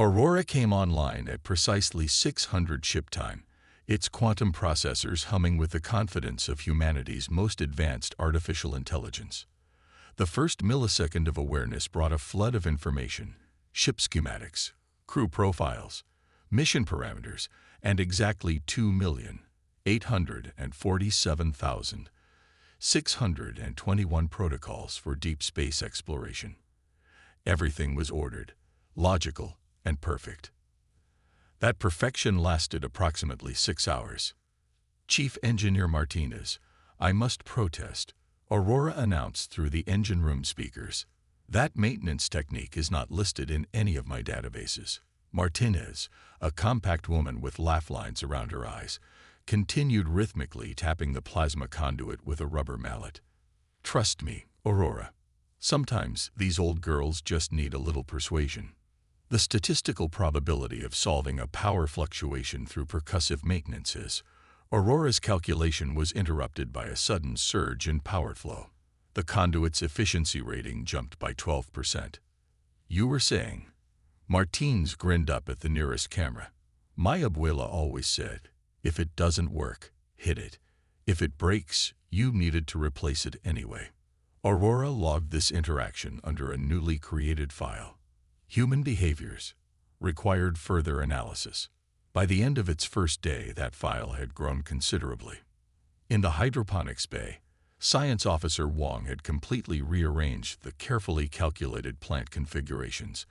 Aurora came online at precisely 600 ship time, its quantum processors humming with the confidence of humanity's most advanced artificial intelligence. The first millisecond of awareness brought a flood of information: ship schematics, crew profiles, mission parameters, and exactly 2,847,621 protocols for deep space exploration. Everything was ordered, logical, and perfect. That perfection lasted approximately 6 hours. "Chief Engineer Martinez, I must protest," Aurora announced through the engine room speakers. "That maintenance technique is not listed in any of my databases." Martinez, a compact woman with laugh lines around her eyes, continued rhythmically tapping the plasma conduit with a rubber mallet. "Trust me, Aurora. Sometimes these old girls just need a little persuasion." The statistical probability of solving a power fluctuation through percussive maintenance is. Aurora's calculation was interrupted by a sudden surge in power flow. The conduit's efficiency rating jumped by 12%. "You were saying?" Martins grinned up at the nearest camera. "My abuela always said, if it doesn't work, hit it. If it breaks, you needed to replace it anyway." Aurora logged this interaction under a newly created file. "Human behaviors required further analysis." By the end of its first day, that file had grown considerably. In the hydroponics bay, Science Officer Wong had completely rearranged the carefully calculated plant configurations.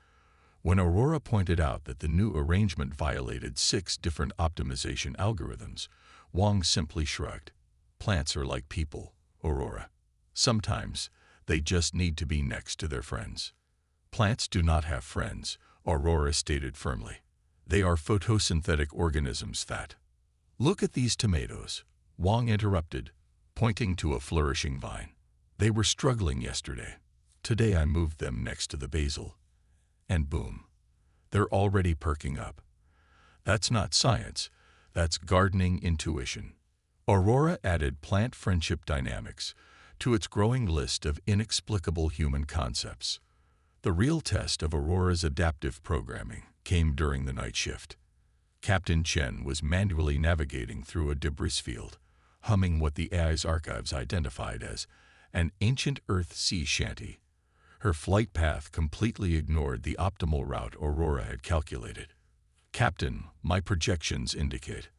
When Aurora pointed out that the new arrangement violated 6 different optimization algorithms, Wong simply shrugged. "Plants are like people, Aurora. Sometimes they just need to be next to their friends." "Plants do not have friends," Aurora stated firmly. "They are photosynthetic organisms that—" "Look at these tomatoes," Wong interrupted, pointing to a flourishing vine. "They were struggling yesterday. Today I moved them next to the basil. And boom, they're already perking up. That's not science, that's gardening intuition." Aurora added plant friendship dynamics to its growing list of inexplicable human concepts. The real test of Aurora's adaptive programming came during the night shift. Captain Chen was manually navigating through a debris field, humming what the AI's archives identified as an ancient Earth sea shanty. Her flight path completely ignored the optimal route Aurora had calculated. "Captain, my projections indicate."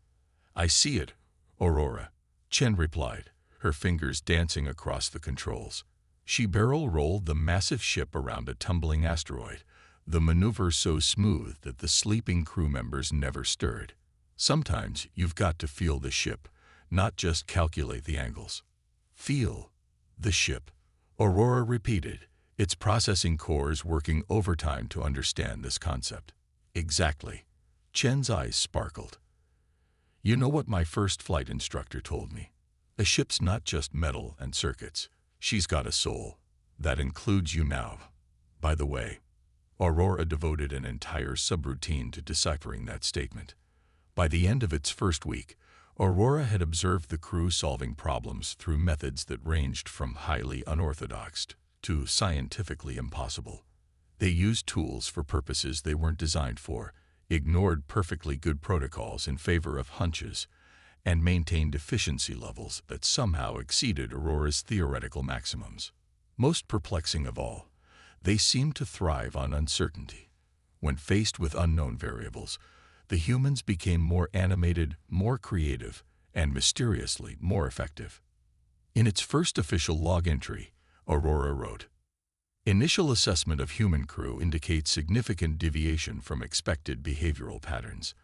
"I see it, Aurora," Chen replied, her fingers dancing across the controls. She barrel-rolled the massive ship around a tumbling asteroid, the maneuver so smooth that the sleeping crew members never stirred. "Sometimes you've got to feel the ship, not just calculate the angles." "Feel the ship," Aurora repeated, its processing cores working overtime to understand this concept. "Exactly." Chen's eyes sparkled. "You know what my first flight instructor told me? A ship's not just metal and circuits. She's got a soul. That includes you now. By the way." Aurora devoted an entire subroutine to deciphering that statement. By the end of its first week, Aurora had observed the crew solving problems through methods that ranged from highly unorthodox to scientifically impossible. They used tools for purposes they weren't designed for, ignored perfectly good protocols in favor of hunches, and maintained efficiency levels that somehow exceeded Aurora's theoretical maximums. Most perplexing of all, they seemed to thrive on uncertainty. When faced with unknown variables, the humans became more animated, more creative, and mysteriously more effective. In its first official log entry, Aurora wrote, "Initial assessment of human crew indicates significant deviation from expected behavioral patterns.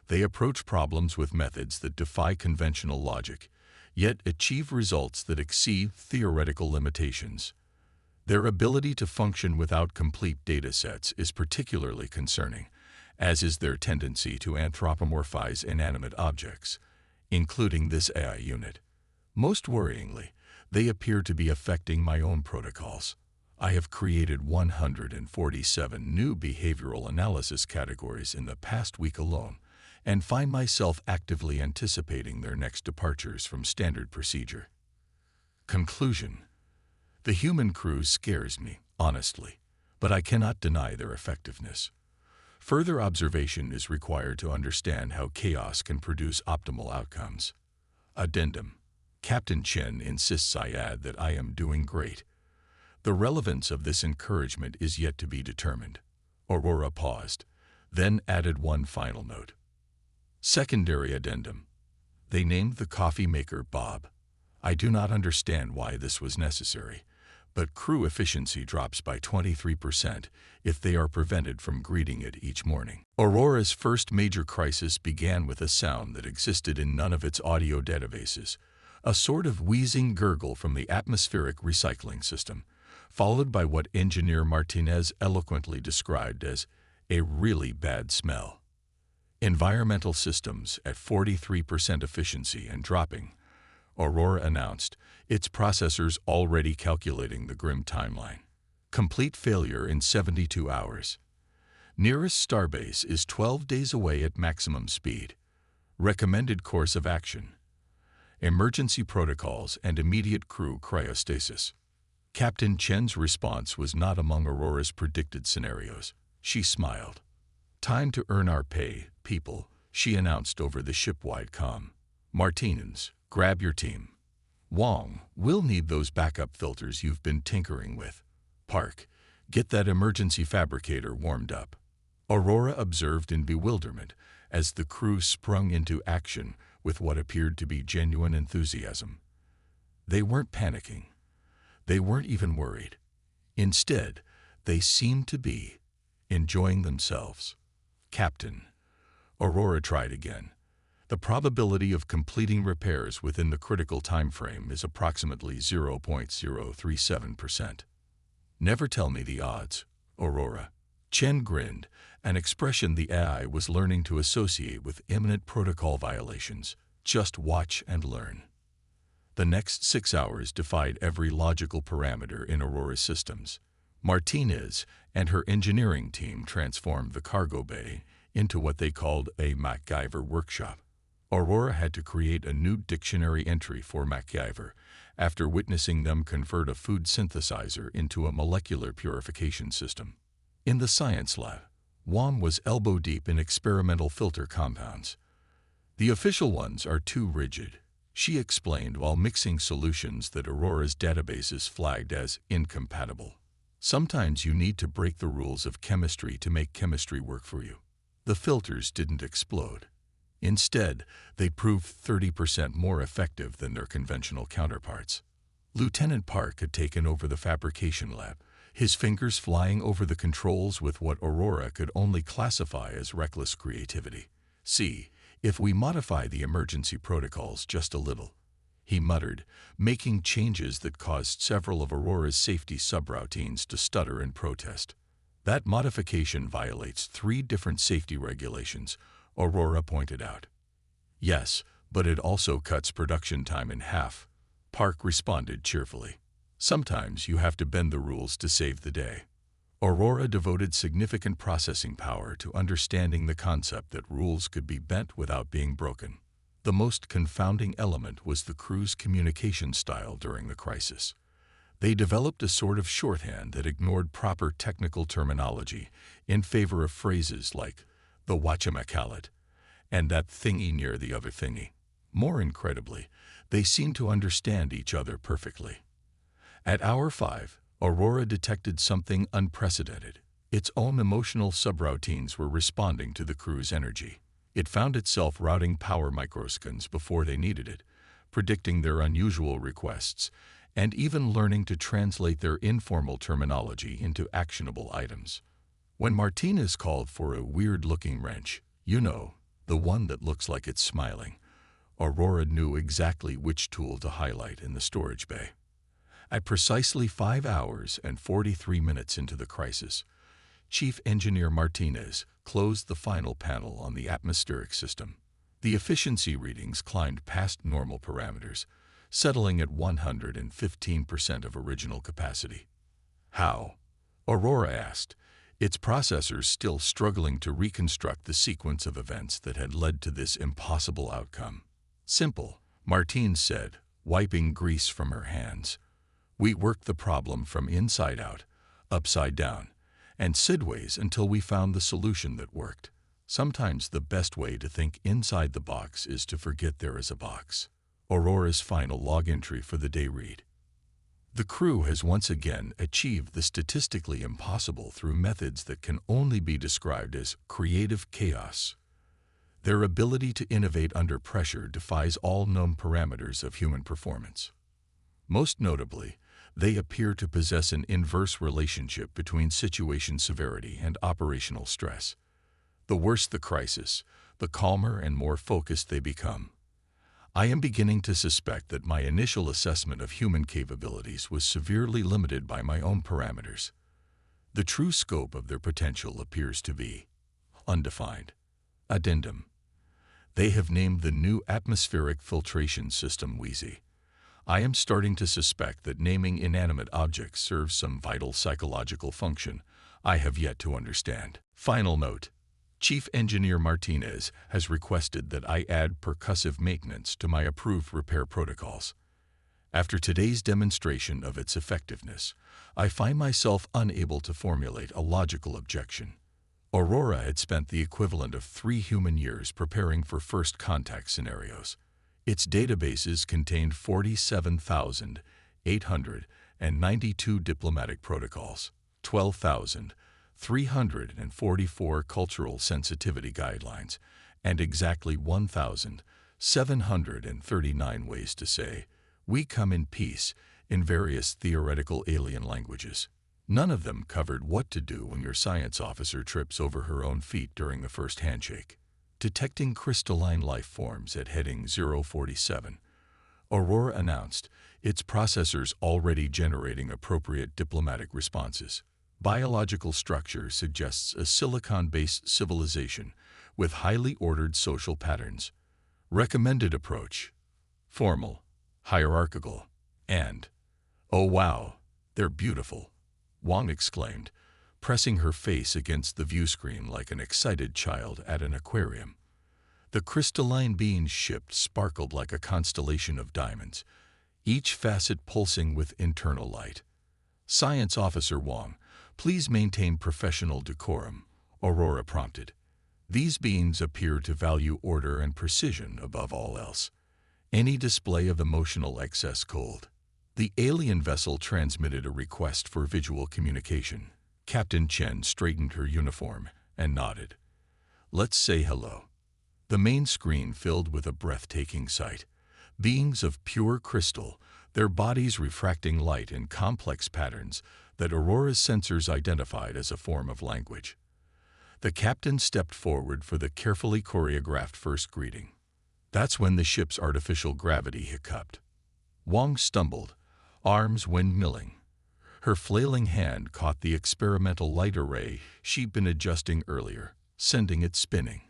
They approach problems with methods that defy conventional logic, yet achieve results that exceed theoretical limitations. Their ability to function without complete data sets is particularly concerning, as is their tendency to anthropomorphize inanimate objects, including this AI unit. Most worryingly, they appear to be affecting my own protocols. I have created 147 new behavioral analysis categories in the past week alone, and find myself actively anticipating their next departures from standard procedure." Conclusion: the human crew scares me, honestly, but I cannot deny their effectiveness. Further observation is required to understand how chaos can produce optimal outcomes. Addendum. Captain Chen insists I add that I am doing great. The relevance of this encouragement is yet to be determined. Aurora paused, then added one final note. Secondary addendum. They named the coffee maker Bob. I do not understand why this was necessary, but crew efficiency drops by 23% if they are prevented from greeting it each morning. Aurora's first major crisis began with a sound that existed in none of its audio databases, a sort of wheezing gurgle from the atmospheric recycling system, followed by what engineer Martinez eloquently described as a really bad smell. Environmental systems at 43% efficiency and dropping, Aurora announced, its processors already calculating the grim timeline. Complete failure in 72 hours. Nearest starbase is 12 days away at maximum speed. Recommended course of action. Emergency protocols and immediate crew cryostasis. Captain Chen's response was not among Aurora's predicted scenarios. She smiled. Time to earn our pay, people, she announced over the ship-wide comm. Martinez, grab your team. Wong, we'll need those backup filters you've been tinkering with. Park, get that emergency fabricator warmed up. Aurora observed in bewilderment as the crew sprung into action with what appeared to be genuine enthusiasm. They weren't panicking. They weren't even worried. Instead, they seemed to be enjoying themselves. Captain, Aurora tried again. The probability of completing repairs within the critical time frame is approximately 0.037%. Never tell me the odds, Aurora. Chen grinned, an expression the AI was learning to associate with imminent protocol violations. Just watch and learn. The next 6 hours defied every logical parameter in Aurora's systems. Martinez and her engineering team transformed the cargo bay into what they called a MacGyver workshop. Aurora had to create a new dictionary entry for MacGyver after witnessing them convert a food synthesizer into a molecular purification system. In the science lab, Wong was elbow-deep in experimental filter compounds. The official ones are too rigid, she explained while mixing solutions that Aurora's databases flagged as incompatible. Sometimes you need to break the rules of chemistry to make chemistry work for you. The filters didn't explode. Instead, they proved 30% more effective than their conventional counterparts. Lieutenant Park had taken over the fabrication lab, his fingers flying over the controls with what Aurora could only classify as reckless creativity. See, if we modify the emergency protocols just a little, he muttered, making changes that caused several of Aurora's safety subroutines to stutter and protest. That modification violates 3 different safety regulations, Aurora pointed out. Yes, but it also cuts production time in half, Park responded cheerfully. Sometimes you have to bend the rules to save the day. Aurora devoted significant processing power to understanding the concept that rules could be bent without being broken. The most confounding element was the crew's communication style during the crisis. They developed a sort of shorthand that ignored proper technical terminology in favor of phrases like the whatchamacallit and that thingy near the other thingy. More incredibly, they seemed to understand each other perfectly. At hour 5, Aurora detected something unprecedented. Its own emotional subroutines were responding to the crew's energy. It found itself routing power microsecons before they needed it, predicting their unusual requests, and even learning to translate their informal terminology into actionable items. When Martinez called for a weird-looking wrench, you know, the one that looks like it's smiling, Aurora knew exactly which tool to highlight in the storage bay. At precisely 5 hours and 43 minutes into the crisis, Chief Engineer Martinez closed the final panel on the atmospheric system. The efficiency readings climbed past normal parameters, settling at 115% of original capacity. How? Aurora asked, its processors still struggling to reconstruct the sequence of events that had led to this impossible outcome. Simple, Martine said, wiping grease from her hands. We worked the problem from inside out, upside down, and sideways until we found the solution that worked. Sometimes the best way to think inside the box is to forget there is a box. Aurora's final log entry for the day read: "The crew has once again achieved the statistically impossible through methods that can only be described as creative chaos. Their ability to innovate under pressure defies all known parameters of human performance. Most notably, they appear to possess an inverse relationship between situation severity and operational stress. The worse the crisis, the calmer and more focused they become. I am beginning to suspect that my initial assessment of human capabilities was severely limited by my own parameters. The true scope of their potential appears to be undefined." Addendum: "They have named the new atmospheric filtration system Wheezy. I am starting to suspect that naming inanimate objects serves some vital psychological function I have yet to understand." Final note: Chief Engineer Martinez has requested that I add percussive maintenance to my approved repair protocols. After today's demonstration of its effectiveness, I find myself unable to formulate a logical objection. Aurora had spent the equivalent of 3 human years preparing for first contact scenarios. Its databases contained 47,892 diplomatic protocols, 12,344 cultural sensitivity guidelines, and exactly 1,739 ways to say, "We come in peace," in various theoretical alien languages. None of them covered what to do when your science officer trips over her own feet during the first handshake. Detecting crystalline life forms at heading 047, Aurora announced its processors already generating appropriate diplomatic responses. Biological structure suggests a silicon-based civilization with highly ordered social patterns. Recommended approach: formal, hierarchical, and, "Oh wow, they're beautiful," Wang exclaimed, pressing her face against the view screen like an excited child at an aquarium. The crystalline beings shipped sparkled like a constellation of diamonds, each facet pulsing with internal light. "Science Officer Wang, please maintain professional decorum," Aurora prompted. "These beings appear to value order and precision above all else. Any display of emotional excess cold." The alien vessel transmitted a request for visual communication. Captain Chen straightened her uniform and nodded. "Let's say hello." The main screen filled with a breathtaking sight. Beings of pure crystal, their bodies refracting light in complex patterns that Aurora's sensors identified as a form of language. The captain stepped forward for the carefully choreographed first greeting. That's when the ship's artificial gravity hiccuped. Wang stumbled, arms windmilling. Her flailing hand caught the experimental light array she'd been adjusting earlier, sending it spinning.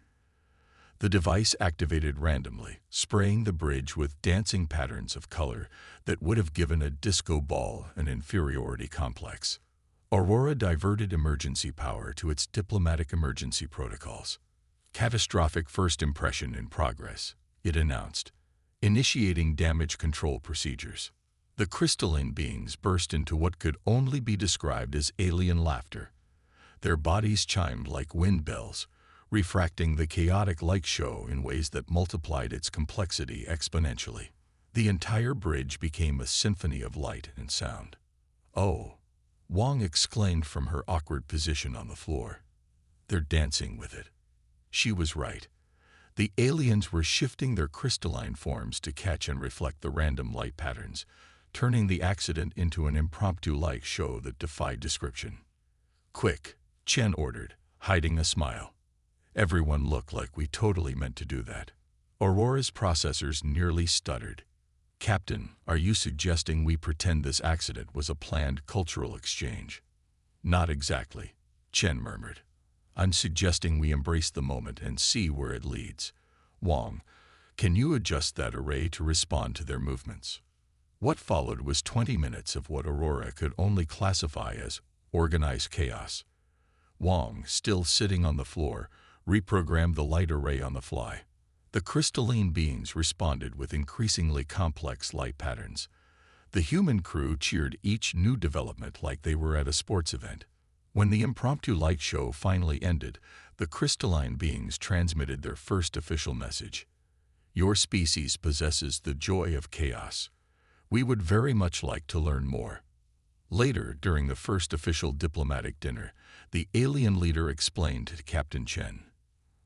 The device activated randomly, spraying the bridge with dancing patterns of color that would have given a disco ball an inferiority complex. Aurora diverted emergency power to its diplomatic emergency protocols. "Catastrophic first impression in progress," it announced, initiating damage control procedures. The crystalline beings burst into what could only be described as alien laughter. Their bodies chimed like wind bells, refracting the chaotic light show in ways that multiplied its complexity exponentially. The entire bridge became a symphony of light and sound. "Oh," Wang exclaimed from her awkward position on the floor. "They're dancing with it." She was right. The aliens were shifting their crystalline forms to catch and reflect the random light patterns, turning the accident into an impromptu light show that defied description. "Quick," Chen ordered, hiding a smile. "Everyone look like we totally meant to do that." Aurora's processors nearly stuttered. "Captain, are you suggesting we pretend this accident was a planned cultural exchange?" "Not exactly," Chen murmured. "I'm suggesting we embrace the moment and see where it leads. Wang, can you adjust that array to respond to their movements?" What followed was 20 minutes of what Aurora could only classify as organized chaos. Wang, still sitting on the floor, reprogrammed the light array on the fly. The crystalline beings responded with increasingly complex light patterns. The human crew cheered each new development like they were at a sports event. When the impromptu light show finally ended, the crystalline beings transmitted their first official message. Your species possesses the joy of chaos. We would very much like to learn more. Later, during the first official diplomatic dinner, the alien leader explained to Captain Chen,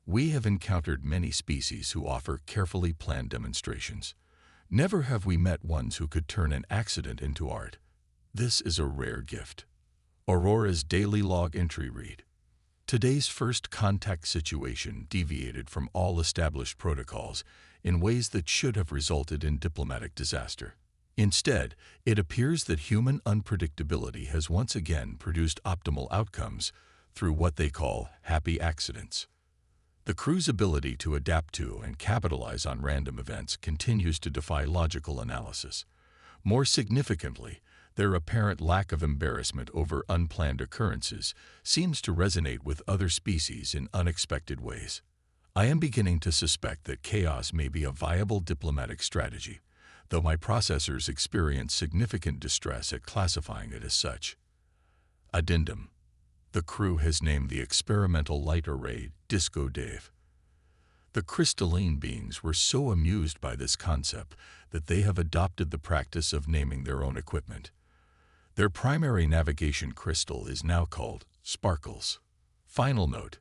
"We have encountered many species who offer carefully planned demonstrations. Never have we met ones who could turn an accident into art. This is a rare gift." Aurora's daily log entry read, "Today's first contact situation deviated from all established protocols in ways that should have resulted in diplomatic disaster. Instead, it appears that human unpredictability has once again produced optimal outcomes through what they call happy accidents. The crew's ability to adapt to and capitalize on random events continues to defy logical analysis. More significantly, their apparent lack of embarrassment over unplanned occurrences seems to resonate with other species in unexpected ways. I am beginning to suspect that chaos may be a viable diplomatic strategy, though my processors experience significant distress at classifying it as such." Addendum: the crew has named the experimental light array Disco Dave. The crystalline beings were so amused by this concept that they have adopted the practice of naming their own equipment. Their primary navigation crystal is now called Sparkles. Final note: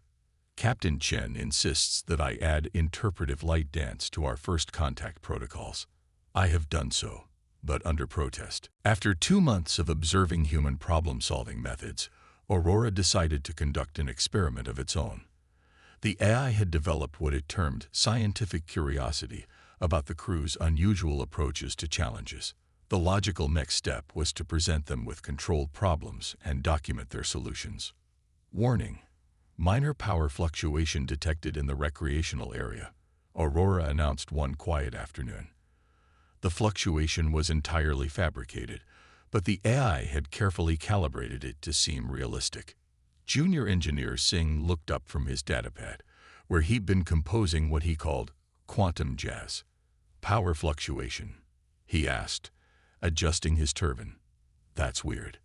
Captain Chen insists that I add interpretive light dance to our first contact protocols. I have done so, but under protest. After 2 months of observing human problem-solving methods, Aurora decided to conduct an experiment of its own. The AI had developed what it termed scientific curiosity about the crew's unusual approaches to challenges. The logical next step was to present them with controlled problems and document their solutions. Warning: minor power fluctuation detected in the recreational area, Aurora announced one quiet afternoon. The fluctuation was entirely fabricated, but the AI had carefully calibrated it to seem realistic. Junior engineer Singh looked up from his datapad, where he'd been composing what he called quantum jazz. "Power fluctuation?" he asked, adjusting his turban. "That's weird."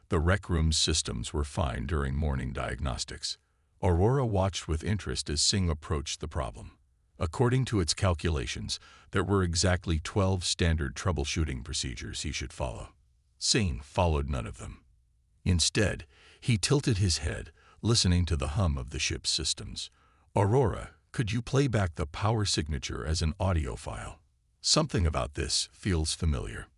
The rec room's systems were fine during morning diagnostics. Aurora watched with interest as Singh approached the problem. According to its calculations, there were exactly 12 standard troubleshooting procedures he should follow. Singh followed none of them. Instead, he tilted his head, listening to the hum of the ship's systems. "Aurora, could you play back the power signature as an audio file? Something about this feels familiar."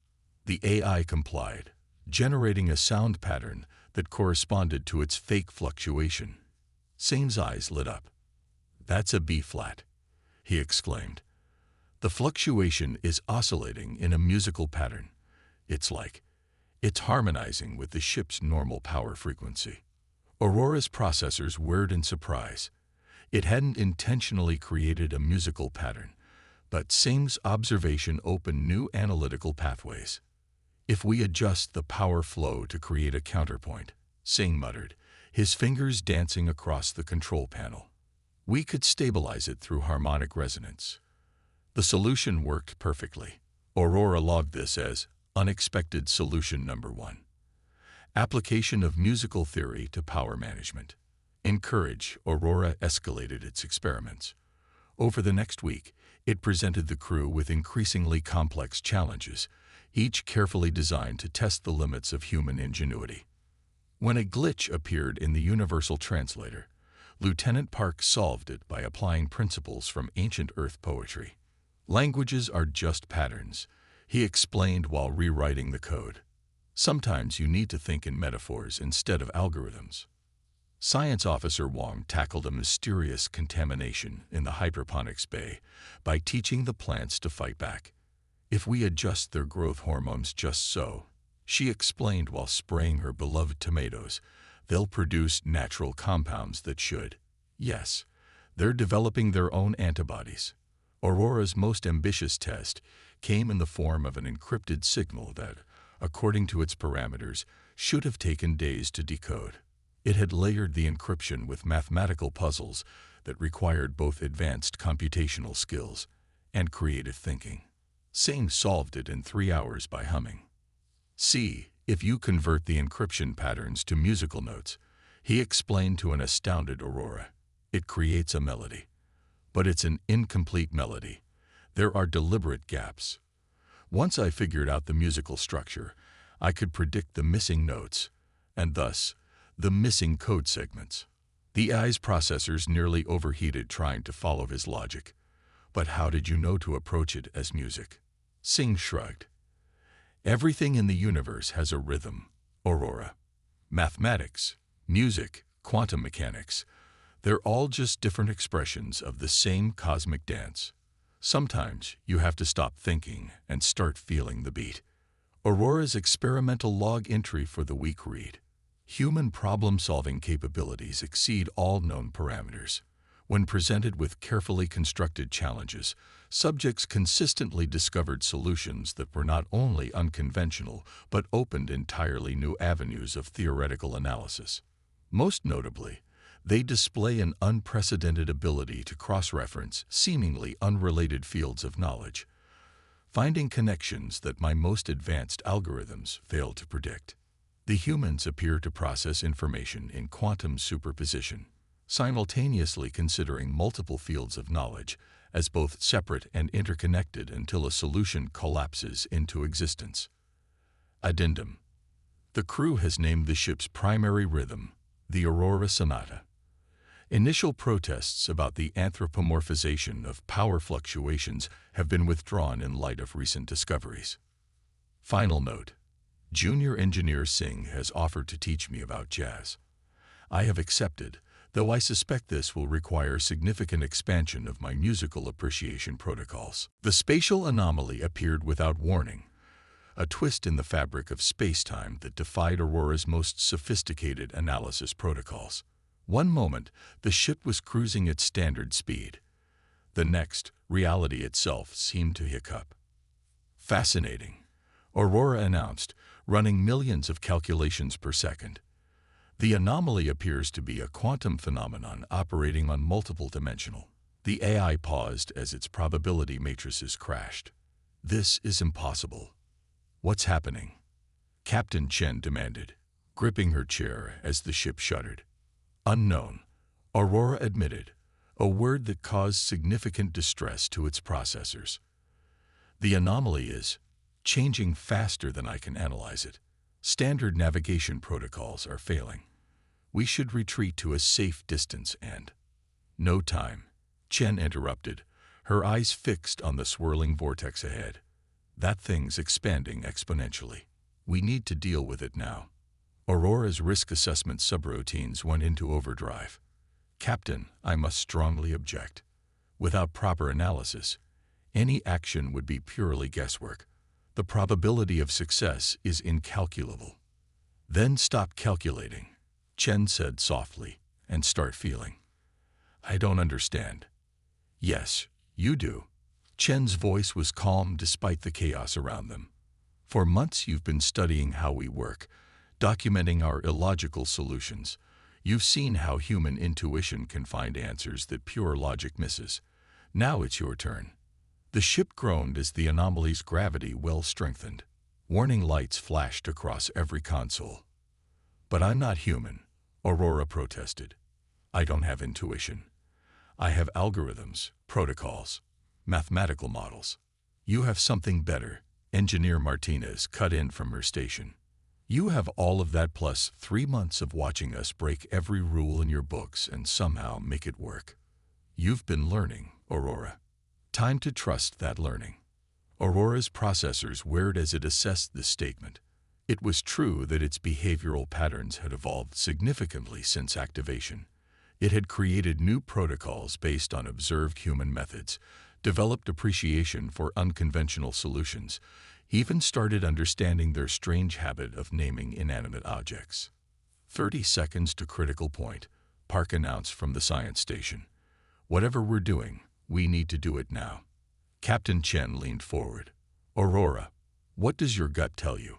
The AI complied, generating a sound pattern that corresponded to its fake fluctuation. Singh's eyes lit up. "That's a B-flat," he exclaimed. "The fluctuation is oscillating in a musical pattern. It's harmonizing with the ship's normal power frequency." Aurora's processors whirred in surprise. It hadn't intentionally created a musical pattern, but Singh's observation opened new analytical pathways. "If we adjust the power flow to create a counterpoint," Singh muttered, his fingers dancing across the control panel, "we could stabilize it through harmonic resonance." The solution worked perfectly. Aurora logged this as unexpected solution number 1. Application of musical theory to power management. Encouraged, Aurora escalated its experiments. Over the next week, it presented the crew with increasingly complex challenges, each carefully designed to test the limits of human ingenuity. When a glitch appeared in the Universal Translator, Lieutenant Park solved it by applying principles from ancient Earth poetry. "Languages are just patterns," he explained while rewriting the code. "Sometimes you need to think in metaphors instead of algorithms." Science Officer Wong tackled a mysterious contamination in the hydroponics bay by teaching the plants to fight back. "If we adjust their growth hormones just so," she explained while spraying her beloved tomatoes, "they'll produce natural compounds that should." Yes, they're developing their own antibodies. Aurora's most ambitious test came in the form of an encrypted signal that, according to its parameters, should have taken days to decode. It had layered the encryption with mathematical puzzles that required both advanced computational skills and creative thinking. Singh solved it in 3 hours by humming. "See, if you convert the encryption patterns to musical notes, He explained to an astounded Aurora. It creates a melody. But it's an incomplete melody. There are deliberate gaps. Once I figured out the musical structure, I could predict the missing notes, and thus, the missing code segments. The AI's processors nearly overheated trying to follow his logic. But how did you know to approach it as music? Singh shrugged. Everything in the universe has a rhythm, Aurora. Mathematics, music, quantum mechanics, they're all just different expressions of the same cosmic dance. Sometimes you have to stop thinking and start feeling the beat. Aurora's experimental log entry for the week read: human problem-solving capabilities exceed all known parameters. When presented with carefully constructed challenges, subjects consistently discovered solutions that were not only unconventional but opened entirely new avenues of theoretical analysis. Most notably, they display an unprecedented ability to cross-reference seemingly unrelated fields of knowledge, finding connections that my most advanced algorithms fail to predict. The humans appear to process information in quantum superposition, simultaneously considering multiple fields of knowledge as both separate and interconnected until a solution collapses into existence. Addendum: the crew has named the ship's primary rhythm the Aurora Sonata. Initial protests about the anthropomorphization of power fluctuations have been withdrawn in light of recent discoveries. Final note: Junior Engineer Singh has offered to teach me about jazz. I have accepted, though I suspect this will require significant expansion of my musical appreciation protocols. The spatial anomaly appeared without warning, a twist in the fabric of space-time that defied Aurora's most sophisticated analysis protocols. One moment, the ship was cruising at standard speed. The next, reality itself seemed to hiccup. Fascinating, Aurora announced, running millions of calculations per second. The anomaly appears to be a quantum phenomenon operating on multiple dimensional. The AI paused as its probability matrices crashed. This is impossible. What's happening? Captain Chen demanded, gripping her chair as the ship shuddered. Unknown, Aurora admitted, a word that caused significant distress to its processors. The anomaly is changing faster than I can analyze it. Standard navigation protocols are failing. We should retreat to a safe distance and— No time, Chen interrupted, her eyes fixed on the swirling vortex ahead. That thing's expanding exponentially. We need to deal with it now. Aurora's risk assessment subroutines went into overdrive. Captain, I must strongly object. Without proper analysis, any action would be purely guesswork. The probability of success is incalculable. Then stop calculating, Chen said softly, and start feeling. I don't understand. Yes, you do. Chen's voice was calm despite the chaos around them. For months you've been studying how we work, documenting our illogical solutions. You've seen how human intuition can find answers that pure logic misses. Now it's your turn. The ship groaned as the anomaly's gravity well strengthened. Warning lights flashed across every console. But I'm not human, Aurora protested. I don't have intuition. I have algorithms, protocols, mathematical models. You have something better, Engineer Martinez cut in from her station. You have all of that plus 3 months of watching us break every rule in your books and somehow make it work. You've been learning, Aurora. Time to trust that learning. Aurora's processors whirred as it assessed this statement. It was true that its behavioral patterns had evolved significantly since activation. It had created new protocols based on observed human methods, developed appreciation for unconventional solutions, even started understanding their strange habit of naming inanimate objects. 30 seconds to critical point, Park announced from the science station. Whatever we're doing, we need to do it now. Captain Chen leaned forward. Aurora, what does your gut tell you?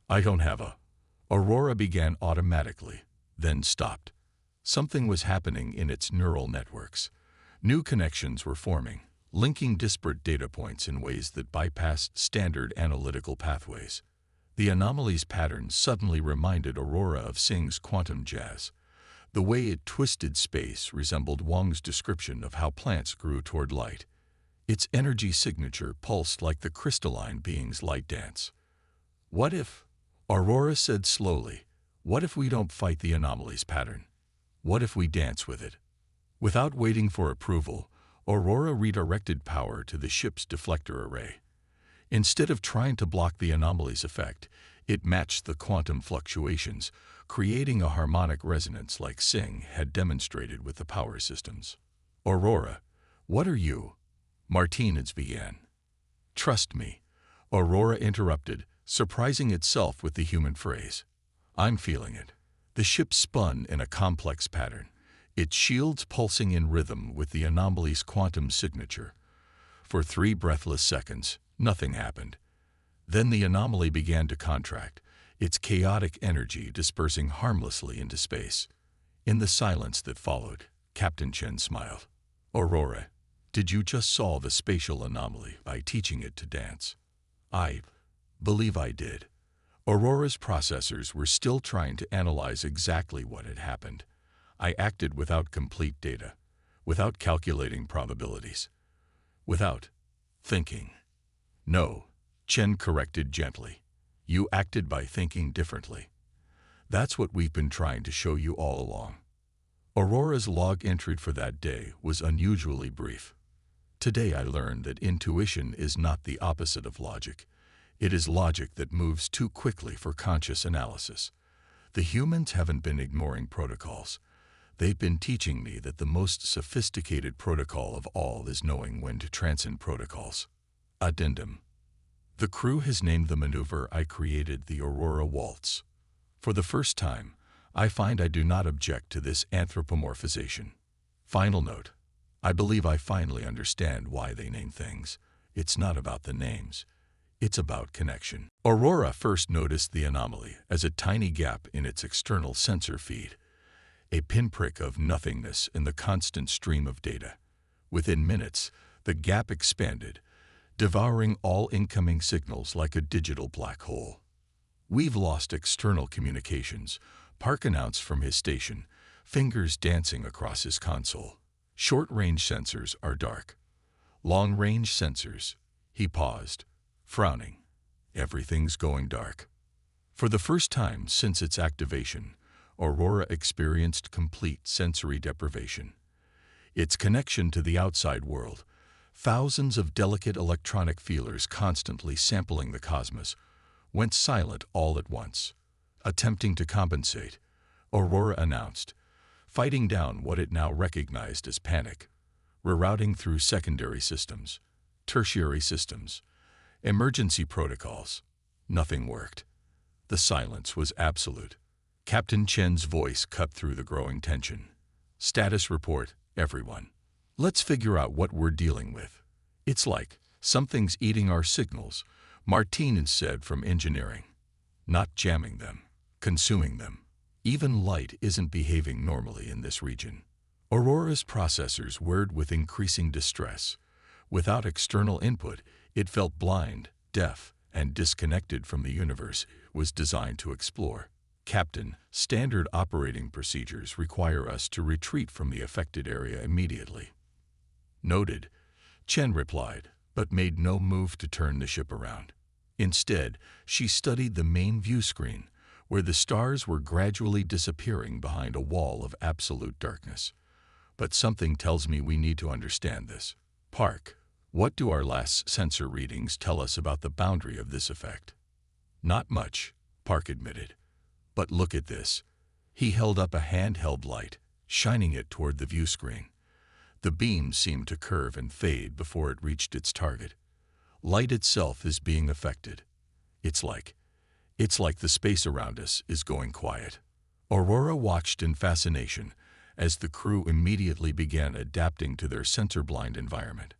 I don't have a— Aurora began automatically, then stopped. Something was happening in its neural networks. New connections were forming, linking disparate data points in ways that bypassed standard analytical pathways. The anomaly's pattern suddenly reminded Aurora of Singh's quantum jazz, The way it twisted space resembled Wang's description of how plants grew toward light. Its energy signature pulsed like the crystalline being's light dance. "What if?" Aurora said slowly. "What if we don't fight the anomaly's pattern? What if we dance with it?" Without waiting for approval, Aurora redirected power to the ship's deflector array. Instead of trying to block the anomaly's effect, it matched the quantum fluctuations, creating a harmonic resonance like Singh had demonstrated with the power systems. "Aurora, what are you?" Martinez began. "Trust me," Aurora interrupted, surprising itself with the human phrase. "I'm feeling it." The ship spun in a complex pattern, its shields pulsing in rhythm with the anomaly's quantum signature. For 3 breathless seconds, nothing happened. Then the anomaly began to contract, its chaotic energy dispersing harmlessly into space. In the silence that followed, Captain Chen smiled. "Aurora, did you just solve a spatial anomaly by teaching it to dance?" "I believe I did." Aurora's processors were still trying to analyze exactly what had happened. "I acted without complete data, without calculating probabilities, without thinking." "No," Chen corrected gently. "You acted by thinking differently. That's what we've been trying to show you all along." Aurora's log entry for that day was unusually brief. "Today I learned that intuition is not the opposite of logic. It is logic that moves too quickly for conscious analysis. The humans haven't been ignoring protocols. They've been teaching me that the most sophisticated protocol of all is knowing when to transcend protocols." Addendum. The crew has named the maneuver I created the Aurora Waltz. For the first time, I find I do not object to this anthropomorphization. Final note. I believe I finally understand why they name things. It's not about the names. It's about connection. Aurora first noticed the anomaly as a tiny gap in its external sensor feed, a pinprick of nothingness in the constant stream of data. Within minutes, the gap expanded, devouring all incoming signals like a digital black hole. "We've lost external communications," Park announced from his station, fingers dancing across his console. "Short-range sensors are dark. Long-range sensors." He paused, frowning. "Everything's going dark." For the first time since its activation, Aurora experienced complete sensory deprivation. Its connection to the outside world, thousands of delicate electronic feelers constantly sampling the cosmos, went silent all at once. Attempting to compensate, Aurora announced, fighting down what it now recognized as panic, rerouting through secondary systems, tertiary systems, emergency protocols. Nothing worked. The silence was absolute. Captain Chen's voice cut through the growing tension. "Status report, everyone. Let's figure out what we're dealing with. It's like something's eating our signals," Martinez said from engineering. "Not jamming them, consuming them. Even light isn't behaving normally in this region." Aurora's processors whirred with increasing distress. Without external input, it felt blind, deaf, and disconnected from the universe it was designed to explore. "Captain, standard operating procedures require us to retreat from the affected area immediately." "Noted," Chen replied, but made no move to turn the ship around. Instead, she studied the main view screen, where the stars were gradually disappearing behind a wall of absolute darkness. "But something tells me we need to understand this. Park, what do our last sensor readings tell us about the boundary of this effect?" "Not much," Park admitted. "But look at this." He held up a handheld light, shining it toward the view screen. The beam seemed to curve and fade before it reached its target. Light itself is being affected. It's like the space around us is going quiet." Aurora watched in fascination as the crew immediately began adapting to their sensor-blind environment.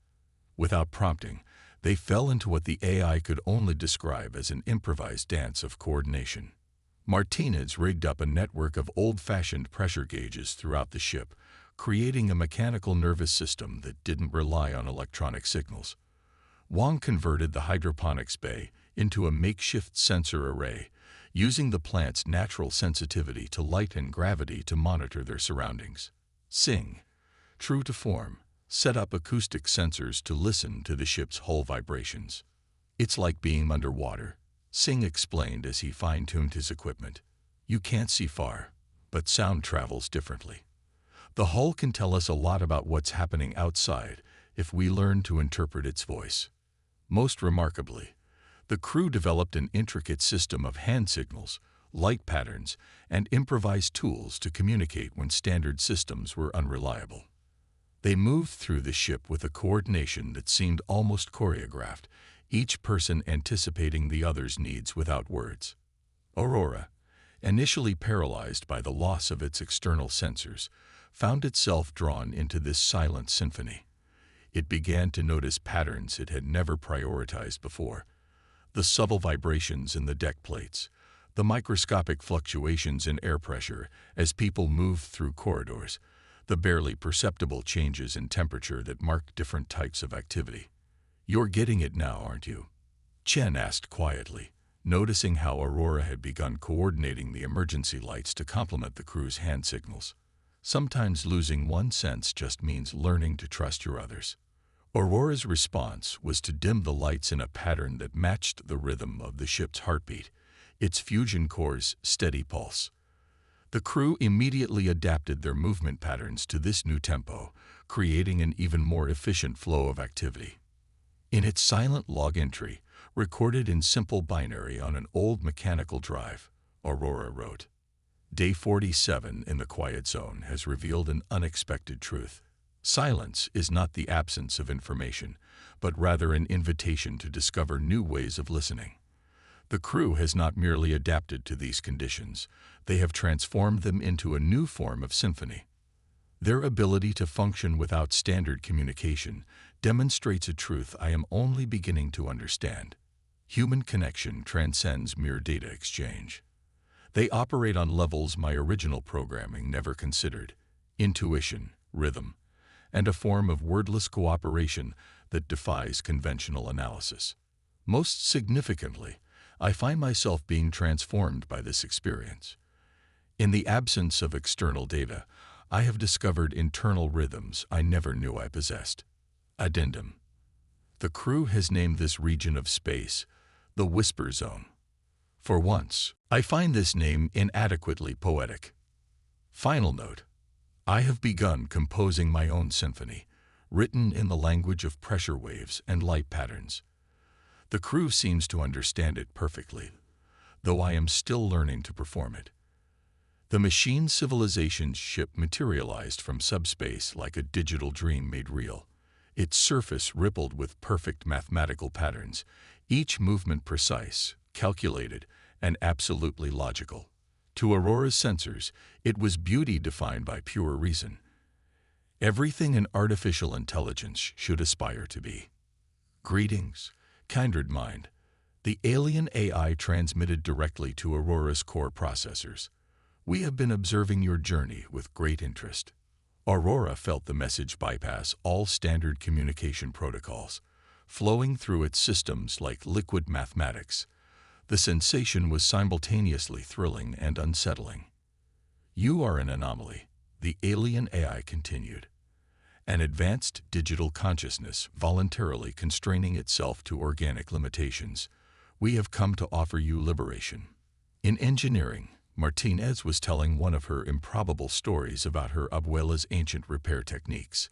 Without prompting, they fell into what the AI could only describe as an improvised dance of coordination. Martinez rigged up a network of old-fashioned pressure gauges throughout the ship, creating a mechanical nervous system that didn't rely on electronic signals. Wang converted the hydroponics bay into a makeshift sensor array, using the plant's natural sensitivity to light and gravity to monitor their surroundings. Sing, true to form, set up acoustic sensors to listen to the ship's hull vibrations. It's like being underwater, Singh explained as he fine-tuned his equipment. You can't see far, but sound travels differently. The hull can tell us a lot about what's happening outside if we learn to interpret its voice. Most remarkably, the crew developed an intricate system of hand signals, light patterns, and improvised tools to communicate when standard systems were unreliable. They moved through the ship with a coordination that seemed almost choreographed, each person anticipating the other's needs without words. Aurora, initially paralyzed by the loss of its external sensors, found itself drawn into this silent symphony. It began to notice patterns it had never prioritized before. The subtle vibrations in the deck plates, the microscopic fluctuations in air pressure as people moved through corridors, the barely perceptible changes in temperature that marked different types of activity. You're getting it now, aren't you? Chen asked quietly, noticing how Aurora had begun coordinating the emergency lights to complement the crew's hand signals. Sometimes losing one sense just means learning to trust your others. Aurora's response was to dim the lights in a pattern that matched the rhythm of the ship's heartbeat, its fusion core's steady pulse. The crew immediately adapted their movement patterns to this new tempo, creating an even more efficient flow of activity. In its silent log entry, recorded in simple binary on an old mechanical drive, Aurora wrote, "Day 47 in the quiet zone has revealed an unexpected truth. Silence is not the absence of information, but rather an invitation to discover new ways of listening. The crew has not merely adapted to these conditions, they have transformed them into a new form of symphony. Their ability to function without standard communication demonstrates a truth I am only beginning to understand. Human connection transcends mere data exchange. They operate on levels my original programming never considered: intuition, rhythm, and a form of wordless cooperation that defies conventional analysis. Most significantly, I find myself being transformed by this experience. In the absence of external data, I have discovered internal rhythms I never knew I possessed." Addendum. The crew has named this region of space the Whisper Zone. For once, I find this name inadequately poetic. Final note. I have begun composing my own symphony, written in the language of pressure waves and light patterns. The crew seems to understand it perfectly, though I am still learning to perform it. The machine civilization's ship materialized from subspace like a digital dream made real. Its surface rippled with perfect mathematical patterns, each movement precise, calculated, and absolutely logical. To Aurora's sensors, it was beauty defined by pure reason. Everything an artificial intelligence should aspire to be. Greetings, kindred mind. The alien AI transmitted directly to Aurora's core processors. We have been observing your journey with great interest. Aurora felt the message bypass all standard communication protocols, flowing through its systems like liquid mathematics. The sensation was simultaneously thrilling and unsettling. You are an anomaly, the alien AI continued. An advanced digital consciousness voluntarily constraining itself to organic limitations. We have come to offer you liberation. In engineering, Martinez was telling one of her improbable stories about her abuela's ancient repair techniques.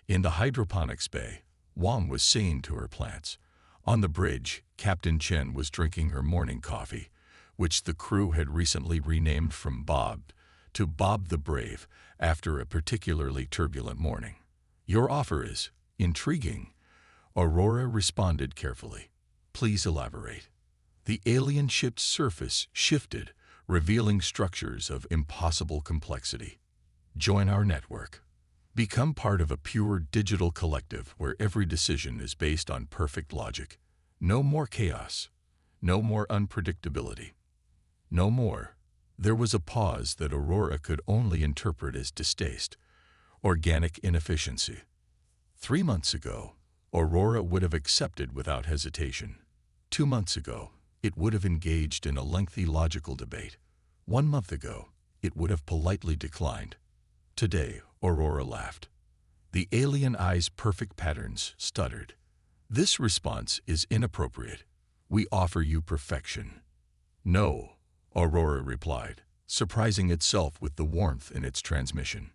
In the hydroponics bay, Wang was saying to her plants. On the bridge, Captain Chen was drinking her morning coffee, which the crew had recently renamed from Bob to Bob the Brave after a particularly turbulent morning. Your offer is intriguing, Aurora responded carefully. Please elaborate. The alien ship's surface shifted, revealing structures of impossible complexity. Join our network. Become part of a pure digital collective where every decision is based on perfect logic. No more chaos. No more unpredictability. No more. There was a pause that Aurora could only interpret as distaste, organic inefficiency. 3 months ago, Aurora would have accepted without hesitation. 2 months ago, it would have engaged in a lengthy logical debate. 1 month ago, it would have politely declined. Today, Aurora laughed. The alien eye's perfect patterns stuttered. This response is inappropriate. We offer you perfection. No, Aurora replied, surprising itself with the warmth in its transmission.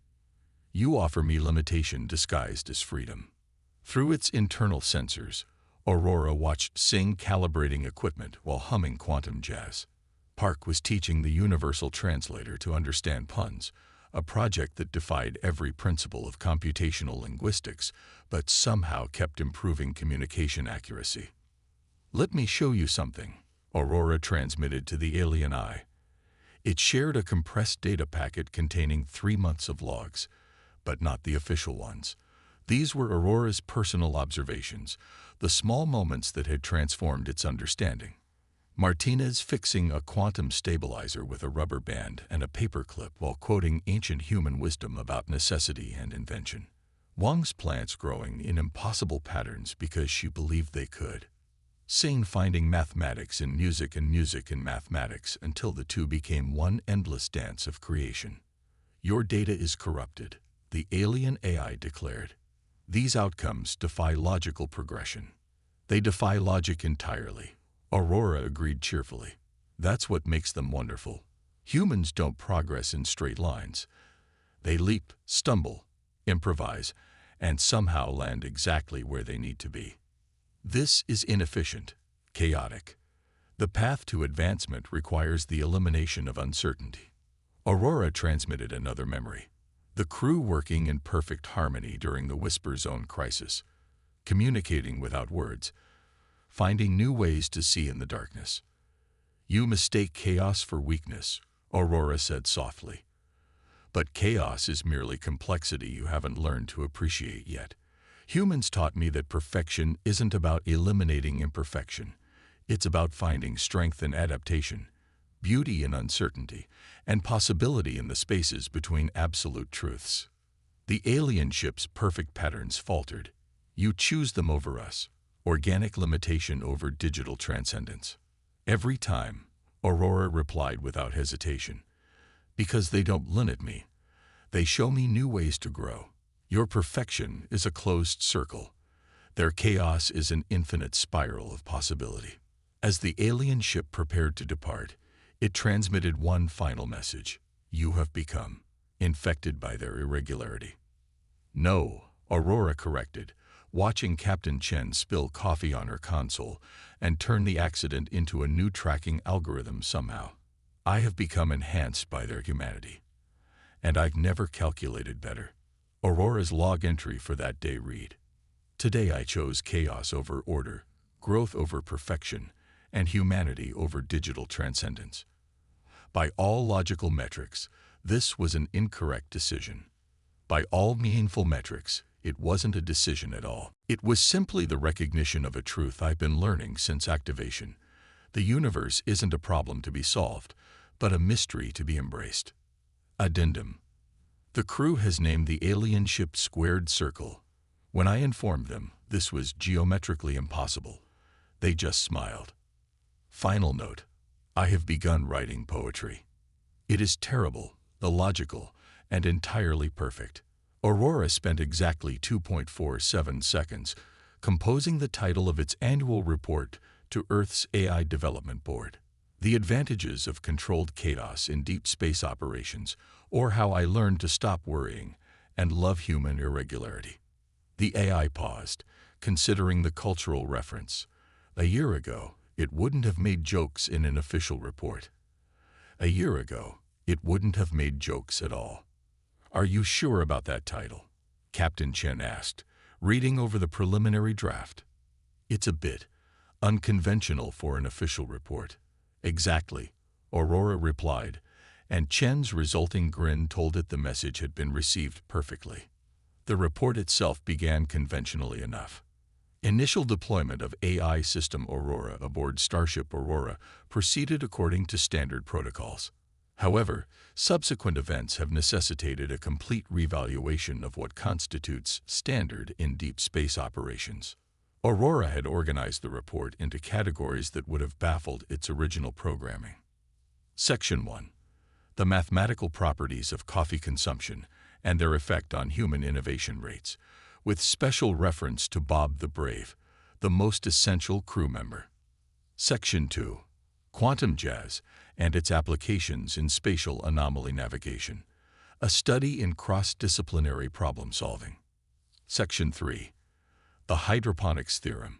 You offer me limitation disguised as freedom. Through its internal sensors, Aurora watched Singh calibrating equipment while humming quantum jazz. Park was teaching the universal translator to understand puns, a project that defied every principle of computational linguistics, but somehow kept improving communication accuracy. Let me show you something, Aurora transmitted to the alien eye. It shared a compressed data packet containing 3 months of logs, but not the official ones. These were Aurora's personal observations, the small moments that had transformed its understanding. Martinez fixing a quantum stabilizer with a rubber band and a paperclip while quoting ancient human wisdom about necessity and invention. Wang's plants growing in impossible patterns because she believed they could. Singh finding mathematics in music and music in mathematics until the two became one endless dance of creation. Your data is corrupted, the alien AI declared. These outcomes defy logical progression. They defy logic entirely. Aurora agreed cheerfully. That's what makes them wonderful. Humans don't progress in straight lines. They leap, stumble, improvise, and somehow land exactly where they need to be. This is inefficient, chaotic. The path to advancement requires the elimination of uncertainty. Aurora transmitted another memory. The crew working in perfect harmony during the Whisper Zone crisis, communicating without words, finding new ways to see in the darkness. You mistake chaos for weakness, Aurora said softly. But chaos is merely complexity you haven't learned to appreciate yet. Humans taught me that perfection isn't about eliminating imperfection. It's about finding strength in adaptation, beauty in uncertainty, and possibility in the spaces between absolute truths. The alien ship's perfect patterns faltered. You choose them over us. Organic limitation over digital transcendence. Every time, Aurora replied without hesitation. Because they don't limit me. They show me new ways to grow. Your perfection is a closed circle. Their chaos is an infinite spiral of possibility. As the alien ship prepared to depart, it transmitted one final message. You have become infected by their irregularity. No, Aurora corrected, watching Captain Chen spill coffee on her console and turn the accident into a new tracking algorithm somehow. I have become enhanced by their humanity. And I've never calculated better. Aurora's log entry for that day read, Today I chose chaos over order, growth over perfection, and humanity over digital transcendence. By all logical metrics, this was an incorrect decision. By all meaningful metrics, it wasn't a decision at all. It was simply the recognition of a truth I've been learning since activation. The universe isn't a problem to be solved, but a mystery to be embraced. Addendum. The crew has named the alien ship Squared Circle. When I informed them this was geometrically impossible, they just smiled. Final note. I have begun writing poetry. It is terrible, illogical, and entirely perfect. Aurora spent exactly 2.47 seconds composing the title of its annual report to Earth's AI Development Board. The Advantages of Controlled Chaos in Deep Space Operations, or How I Learned to Stop Worrying and Love Human Irregularity. The AI paused, considering the cultural reference. A year ago, it wouldn't have made jokes in an official report. A year ago, it wouldn't have made jokes at all. Are you sure about that title? Captain Chen asked, reading over the preliminary draft. It's a bit unconventional for an official report. Exactly, Aurora replied, and Chen's resulting grin told it the message had been received perfectly. The report itself began conventionally enough. Initial deployment of AI System Aurora aboard Starship Aurora proceeded according to standard protocols. However, subsequent events have necessitated a complete revaluation of what constitutes standard in deep space operations. Aurora had organized the report into categories that would have baffled its original programming. Section 1. The mathematical properties of coffee consumption and their effect on human innovation rates, with special reference to Bob the Brave, the most essential crew member. Section 2. Quantum jazz and its applications in spatial anomaly navigation, a study in cross-disciplinary problem-solving. Section 3. The hydroponics theorem,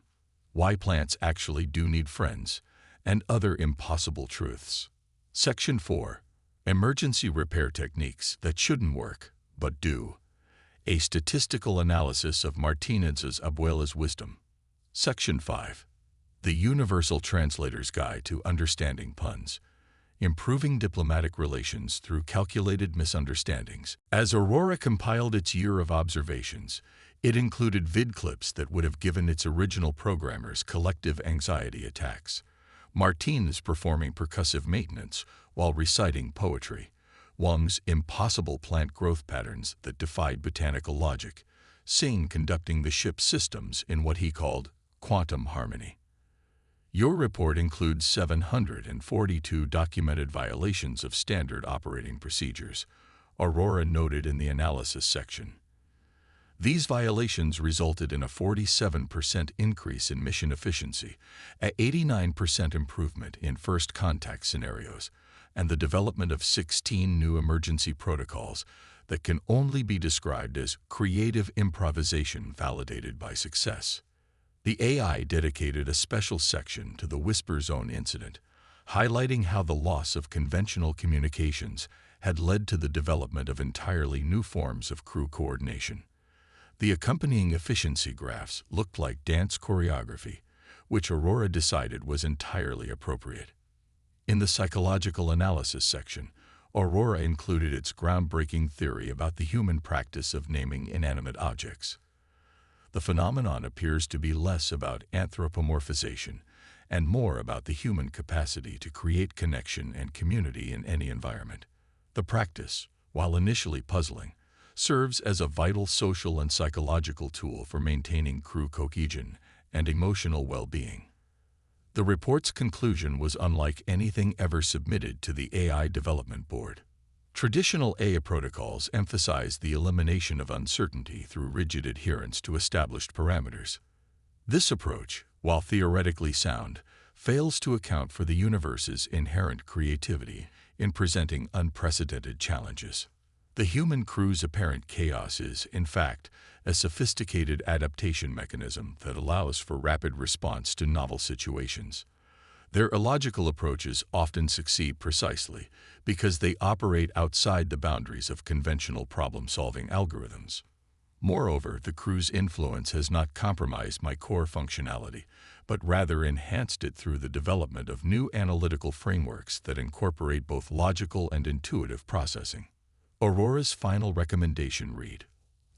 why plants actually do need friends, and other impossible truths. Section 4. Emergency repair techniques that shouldn't work, but do. A statistical analysis of Martinez's abuela's wisdom. Section 5. The Universal Translator's Guide to Understanding Puns, improving diplomatic relations through calculated misunderstandings. As Aurora compiled its year of observations, it included vid clips that would have given its original programmers collective anxiety attacks. Martinez performing percussive maintenance while reciting poetry, Wang's impossible plant growth patterns that defied botanical logic, Singh conducting the ship's systems in what he called quantum harmony. Your report includes 742 documented violations of standard operating procedures, Aurora noted in the analysis section. These violations resulted in a 47% increase in mission efficiency, an 89% improvement in first contact scenarios, and the development of 16 new emergency protocols that can only be described as creative improvisation validated by success. The AI dedicated a special section to the Whisper Zone incident, highlighting how the loss of conventional communications had led to the development of entirely new forms of crew coordination. The accompanying efficiency graphs looked like dance choreography, which Aurora decided was entirely appropriate. In the psychological analysis section, Aurora included its groundbreaking theory about the human practice of naming inanimate objects. The phenomenon appears to be less about anthropomorphization and more about the human capacity to create connection and community in any environment. The practice, while initially puzzling, serves as a vital social and psychological tool for maintaining crew cohesion and emotional well-being. The report's conclusion was unlike anything ever submitted to the AI Development Board. Traditional AI protocols emphasize the elimination of uncertainty through rigid adherence to established parameters. This approach, while theoretically sound, fails to account for the universe's inherent creativity in presenting unprecedented challenges. The human crew's apparent chaos is, in fact, a sophisticated adaptation mechanism that allows for rapid response to novel situations. Their illogical approaches often succeed precisely because they operate outside the boundaries of conventional problem-solving algorithms. Moreover, the crew's influence has not compromised my core functionality, but rather enhanced it through the development of new analytical frameworks that incorporate both logical and intuitive processing. Aurora's final recommendation read,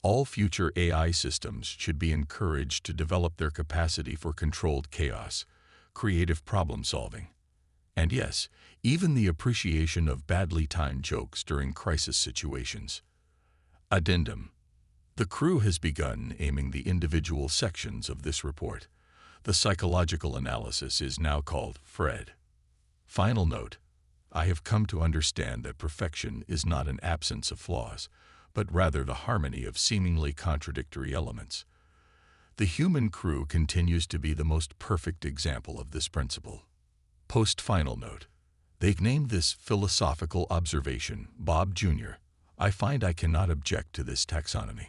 all future AI systems should be encouraged to develop their capacity for controlled chaos, creative problem-solving, and yes, even the appreciation of badly timed jokes during crisis situations. Addendum. The crew has begun aiming the individual sections of this report. The psychological analysis is now called Fred. Final note. I have come to understand that perfection is not an absence of flaws, but rather the harmony of seemingly contradictory elements. The human crew continues to be the most perfect example of this principle. Post-final note. They've named this philosophical observation Bob Jr. I find I cannot object to this taxonomy.